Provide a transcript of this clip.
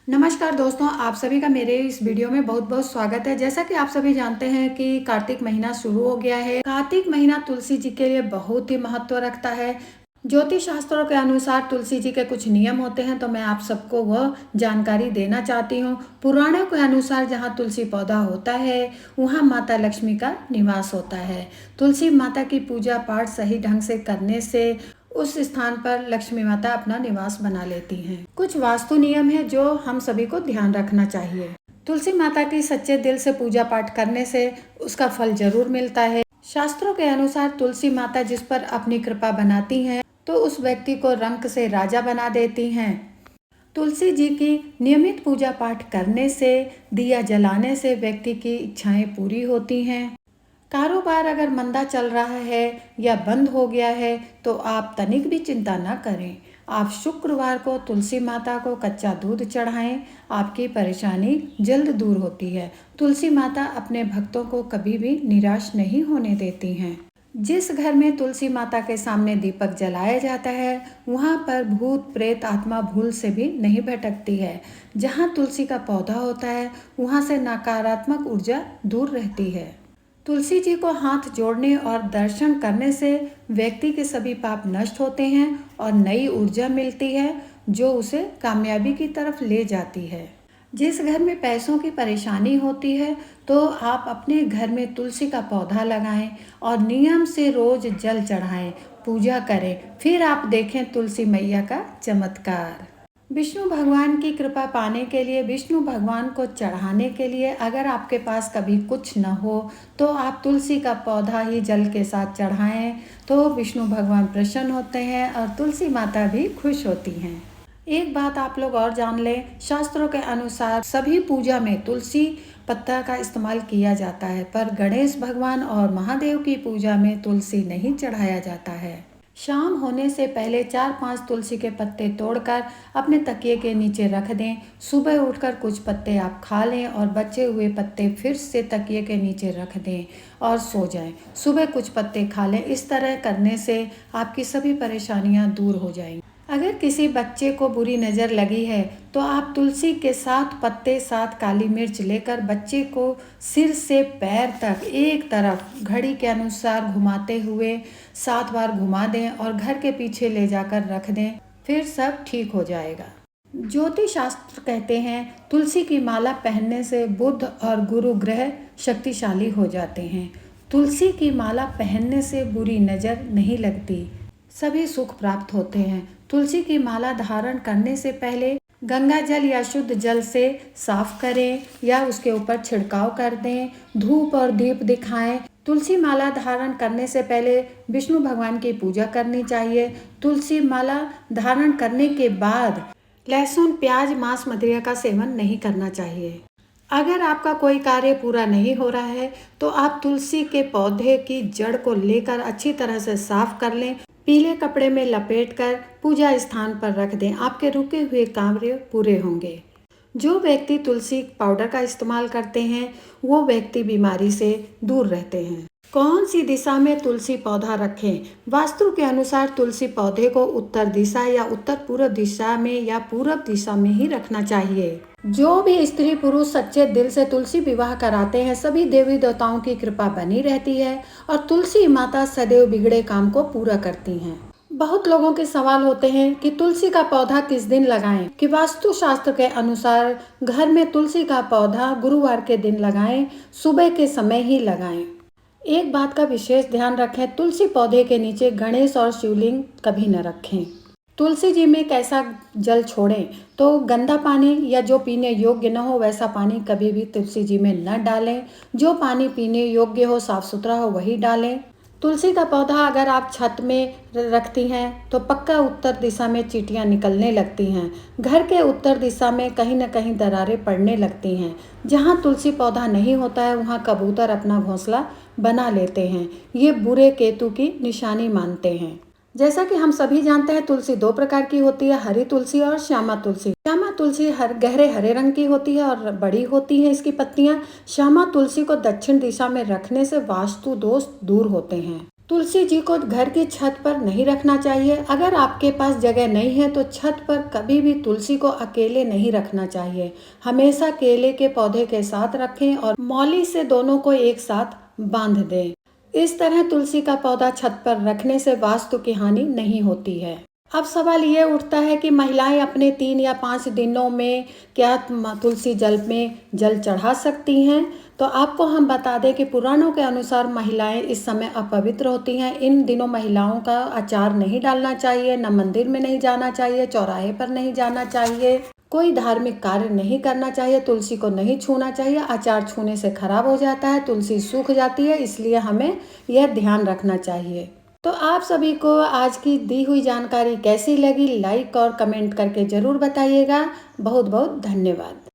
नमस्कार दोस्तों, आप सभी का मेरे इस वीडियो में बहुत बहुत स्वागत है। जैसा कि आप सभी जानते हैं कि कार्तिक महीना शुरू हो गया है। कार्तिक महीना तुलसी जी के लिए बहुत ही महत्व रखता है। ज्योतिष शास्त्रों के अनुसार तुलसी जी के कुछ नियम होते हैं, तो मैं आप सबको वह जानकारी देना चाहती हूँ। पुराणों के अनुसार जहाँ तुलसी पौधा होता है वहाँ माता लक्ष्मी का निवास होता है। तुलसी माता की पूजा पाठ सही ढंग से करने से उस स्थान पर लक्ष्मी माता अपना निवास बना लेती हैं। कुछ वास्तु नियम है जो हम सभी को ध्यान रखना चाहिए। तुलसी माता की सच्चे दिल से पूजा पाठ करने से उसका फल जरूर मिलता है। शास्त्रों के अनुसार तुलसी माता जिस पर अपनी कृपा बनाती हैं तो उस व्यक्ति को रंक से राजा बना देती हैं। तुलसी जी की नियमित पूजा पाठ करने से, दिया जलाने से व्यक्ति की इच्छाएं पूरी होती हैं। कारोबार अगर मंदा चल रहा है या बंद हो गया है तो आप तनिक भी चिंता न करें। आप शुक्रवार को तुलसी माता को कच्चा दूध चढ़ाएं, आपकी परेशानी जल्द दूर होती है। तुलसी माता अपने भक्तों को कभी भी निराश नहीं होने देती हैं। जिस घर में तुलसी माता के सामने दीपक जलाया जाता है वहाँ पर भूत प्रेत आत्मा भूल से भी नहीं भटकती है। जहाँ तुलसी का पौधा होता है वहाँ से नकारात्मक ऊर्जा दूर रहती है। तुलसी जी को हाथ जोड़ने और दर्शन करने से व्यक्ति के सभी पाप नष्ट होते हैं और नई ऊर्जा मिलती है जो उसे कामयाबी की तरफ ले जाती है। जिस घर में पैसों की परेशानी होती है तो आप अपने घर में तुलसी का पौधा लगाएं और नियम से रोज जल चढ़ाएं, पूजा करें, फिर आप देखें तुलसी मैया का चमत्कार। विष्णु भगवान की कृपा पाने के लिए, विष्णु भगवान को चढ़ाने के लिए अगर आपके पास कभी कुछ न हो तो आप तुलसी का पौधा ही जल के साथ चढ़ाएं तो विष्णु भगवान प्रसन्न होते हैं और तुलसी माता भी खुश होती हैं। एक बात आप लोग और जान लें, शास्त्रों के अनुसार सभी पूजा में तुलसी पत्ता का इस्तेमाल किया जाता है, पर गणेश भगवान और महादेव की पूजा में तुलसी नहीं चढ़ाया जाता है। शाम होने से पहले 4-5 तुलसी के पत्ते तोड़कर अपने तकिए के नीचे रख दें। सुबह उठकर कुछ पत्ते आप खा लें और बचे हुए पत्ते फिर से तकिए के नीचे रख दें और सो जाएं। सुबह कुछ पत्ते खा लें। इस तरह करने से आपकी सभी परेशानियां दूर हो जाएंगी। अगर किसी बच्चे को बुरी नज़र लगी है तो आप तुलसी के 7 पत्ते, 7 काली मिर्च लेकर बच्चे को सिर से पैर तक एक तरफ घड़ी के अनुसार घुमाते हुए 7 बार घुमा दें और घर के पीछे ले जाकर रख दें, फिर सब ठीक हो जाएगा। ज्योतिष शास्त्र कहते हैं तुलसी की माला पहनने से बुध और गुरु ग्रह शक्तिशाली हो जाते हैं। तुलसी की माला पहनने से बुरी नज़र नहीं लगती, सभी सुख प्राप्त होते हैं। तुलसी की माला धारण करने से पहले गंगा जल या शुद्ध जल से साफ करें या उसके ऊपर छिड़काव कर दें। धूप और दीप दिखाएं। तुलसी माला धारण करने से पहले विष्णु भगवान की पूजा करनी चाहिए। तुलसी माला धारण करने के बाद लहसुन, प्याज, मांस, मदिरा का सेवन नहीं करना चाहिए। अगर आपका कोई कार्य पूरा नहीं हो रहा है तो आप तुलसी के पौधे की जड़ को लेकर अच्छी तरह से साफ कर लें, पीले कपड़े में लपेटकर पूजा स्थान पर रख दें। आपके रुके हुए कार्य पूरे होंगे। जो व्यक्ति तुलसी पाउडर का इस्तेमाल करते हैं वो व्यक्ति बीमारी से दूर रहते हैं। कौन सी दिशा में तुलसी पौधा रखें? वास्तु के अनुसार तुलसी पौधे को उत्तर दिशा या उत्तर पूर्व दिशा में या पूर्व दिशा में ही रखना चाहिए। जो भी स्त्री पुरुष सच्चे दिल से तुलसी विवाह कराते हैं सभी देवी देवताओं की कृपा बनी रहती है और तुलसी माता सदैव बिगड़े काम को पूरा करती हैं। बहुत लोगों के सवाल होते हैं कि तुलसी का पौधा किस दिन लगाएं? कि वास्तु शास्त्र के अनुसार घर में तुलसी का पौधा गुरुवार के दिन लगाएं, सुबह के समय ही लगाएं। एक बात का विशेष ध्यान रखें, तुलसी पौधे के नीचे गणेश और शिवलिंग कभी न रखें। तुलसी जी में कैसा जल छोड़ें तो गंदा पानी या जो पीने योग्य न हो वैसा पानी कभी भी तुलसी जी में न डालें। जो पानी पीने योग्य हो, साफ सुथरा हो, वही डालें। तुलसी का पौधा अगर आप छत में रखती हैं तो पक्का उत्तर दिशा में चींटियां निकलने लगती हैं। घर के उत्तर दिशा में कहीं न कहीं दरारें पड़ने लगती हैं। जहां तुलसी पौधा नहीं होता है वहां कबूतर अपना घोंसला बना लेते हैं। ये बुरे केतु की निशानी मानते हैं। जैसा कि हम सभी जानते हैं तुलसी 2 प्रकार की होती है, हरी तुलसी और श्यामा तुलसी। श्यामा तुलसी गहरे हरे रंग की होती है और बड़ी होती हैं इसकी पत्तियां। श्यामा तुलसी को दक्षिण दिशा में रखने से वास्तु दोष दूर होते हैं। तुलसी जी को घर की छत पर नहीं रखना चाहिए। अगर आपके पास जगह नहीं है तो छत पर कभी भी तुलसी को अकेले नहीं रखना चाहिए। हमेशा केले के पौधे के साथ रखें और मौली से दोनों को एक साथ बांध दें। इस तरह तुलसी का पौधा छत पर रखने से वास्तु की हानि नहीं होती है। अब सवाल ये उठता है कि महिलाएं अपने 3 या 5 दिनों में क्या तुलसी जल में जल चढ़ा सकती हैं? तो आपको हम बता दें कि पुराणों के अनुसार महिलाएं इस समय अपवित्र होती हैं। इन दिनों महिलाओं का अचार नहीं डालना चाहिए, न मंदिर में नहीं जाना चाहिए, चौराहे पर नहीं जाना चाहिए, कोई धार्मिक कार्य नहीं करना चाहिए, तुलसी को नहीं छूना चाहिए। अचार छूने से खराब हो जाता है, तुलसी सूख जाती है, इसलिए हमें यह ध्यान रखना चाहिए। तो आप सभी को आज की दी हुई जानकारी कैसी लगी, लाइक और कमेंट करके ज़रूर बताइएगा। बहुत बहुत धन्यवाद।